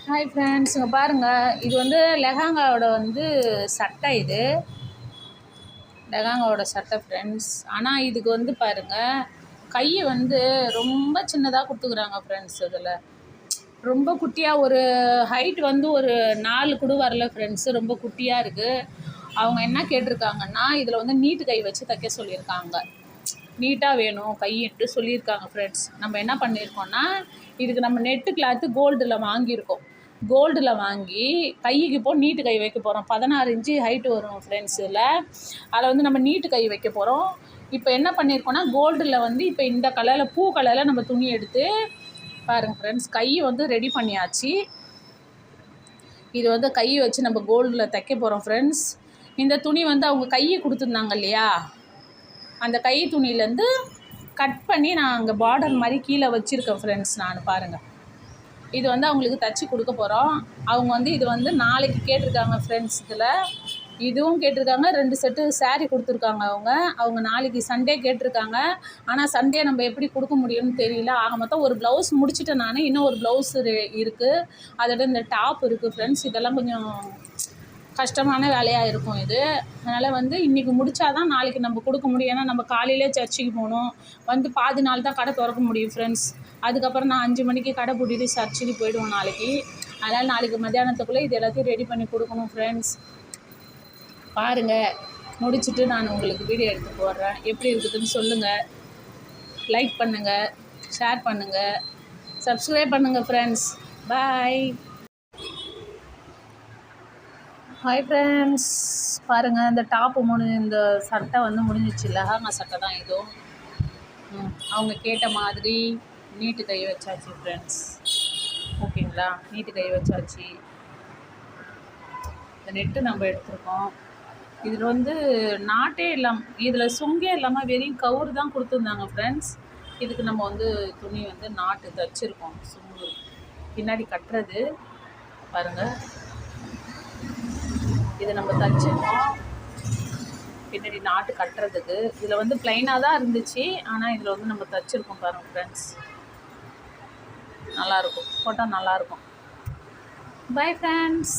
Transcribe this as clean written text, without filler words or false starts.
Hi friends, இங்கே பாருங்கள். இது வந்து லெஹாங்காவோட சட்டை. இது லெஹாங்காவோட சட்டை ஃப்ரெண்ட்ஸ். ஆனால் இதுக்கு பாருங்கள், கை ரொம்ப சின்னதாக கொடுத்துக்குறாங்க ஃப்ரெண்ட்ஸ். இதில் ரொம்ப குட்டியாக ஒரு ஹைட் ஒரு 4 கூட வரல ஃப்ரெண்ட்ஸு. ரொம்ப குட்டியாக இருக்குது. அவங்க என்ன கேட்டிருக்காங்கன்னா, இதில் நீட்டு கை வச்சு தைக்க சொல்லியிருக்காங்க. நீட்டாக வேணும் கையிட்டு சொல்லியிருக்காங்க ஃப்ரெண்ட்ஸ். நம்ம என்ன பண்ணியிருக்கோன்னா, இதுக்கு நம்ம நெட்டு கிளாத்து கோல்டில் வாங்கியிருக்கோம். கோல்டில் வாங்கி கைக்கு இப்போ நீட்டு கை வைக்க போகிறோம். 16 இன்ச்சு ஹைட்டு வரும் ஃப்ரெண்ட்ஸில். அதில் நம்ம நீட்டு கை வைக்க போகிறோம். இப்போ என்ன பண்ணியிருக்கோன்னா, கோல்டில் இப்போ இந்த கலரில் பூ கலரில் நம்ம துணி எடுத்து பாருங்கள் ஃப்ரெண்ட்ஸ், கை ரெடி பண்ணியாச்சு. இது கை வச்சு நம்ம கோல்டில் தைக்க போகிறோம் ஃப்ரெண்ட்ஸ். இந்த துணி அவங்க கையை கொடுத்துருந்தாங்க இல்லையா, அந்த கை துணியிலேருந்து கட் பண்ணி நான் அங்கே பார்டர் மாதிரி கீழே வச்சுருக்கேன் ஃப்ரெண்ட்ஸ். நான் பாருங்கள், இது அவங்களுக்கு தைச்சி கொடுக்க போகிறோம். அவங்க இது நாளைக்கு கேட்டிருக்காங்க ஃப்ரெண்ட்ஸ். இதில் இதுவும் கேட்டிருக்காங்க. 2 செட்டு சாரீ கொடுத்துருக்காங்க. அவங்க நாளைக்கு சண்டே கேட்டிருக்காங்க. ஆனால் சண்டே நம்ம எப்படி கொடுக்க முடியும்னு தெரியல. ஆக மொத்தம் ஒரு ப்ளவுஸ் முடிச்சுட்டேன் நான். இன்னும் ஒரு ப்ளவுஸ் இருக்குது. அதோட இந்த டாப் இருக்குது ஃப்ரெண்ட்ஸ். இதெல்லாம் கொஞ்சம் கஷ்டமான வேலையாக இருக்கும் இது. அதனால் இன்றைக்கி முடித்தா தான் நாளைக்கு நம்ம கொடுக்க முடியும். ஏன்னா நம்ம காலையிலே சர்ச்சுக்கு போகணும். பாதி நாள் தான் கடை திறக்க முடியும் ஃப்ரெண்ட்ஸ். அதுக்கப்புறம் நான் 5 மணிக்கு கடை பூட்டிட்டு சர்ச்சுக்கு போய்டுவோம் நாளைக்கு. அதனால் நாளைக்கு மத்தியானத்துக்குள்ளே இது எல்லாத்தையும் ரெடி பண்ணி கொடுக்கணும் ஃப்ரெண்ட்ஸ். பாருங்கள், முடிச்சுட்டு நான் உங்களுக்கு வீடியோ எடுத்து போடுறேன். எப்படி இருக்குதுன்னு சொல்லுங்கள். லைக் பண்ணுங்கள், ஷேர் பண்ணுங்கள், சப்ஸ்கிரைப் பண்ணுங்கள் ஃப்ரெண்ட்ஸ். பாய். ஹாய் ஃப்ரெண்ட்ஸ், பாருங்கள், இந்த டாப்பு இந்த சட்டை முடிஞ்சிச்சு. லெஹாங்கா சட்டை தான் இதுவும். அவங்க கேட்ட மாதிரி நீட்டு கை வச்சாச்சு ஃப்ரெண்ட்ஸ். ஓகேங்களா, நீட்டு கை வச்சாச்சு. இந்த நெட்டு நம்ம எடுத்துருக்கோம். இதில் நாட்டே இல்லாமல், இதில் சுங்கே இல்லாமல் வெறும் கவுரு தான் கொடுத்துருந்தாங்க ஃப்ரெண்ட்ஸ். இதுக்கு நம்ம துணி நாட்டு தைச்சிருக்கோம். சுங்கு பின்னாடி கட்டுறது பாருங்கள். இதை நம்ம தைச்சிருக்கோம் பின்னாடி நாட்டு கட்டுறதுக்கு. இதில் ப்ளைனாக தான் இருந்துச்சு. ஆனால் இதில் நம்ம தைச்சிருக்கோம் பாருங்கள் ஃப்ரெண்ட்ஸ். நல்லாயிருக்கும், போட்டால் நல்லாயிருக்கும். Bye friends.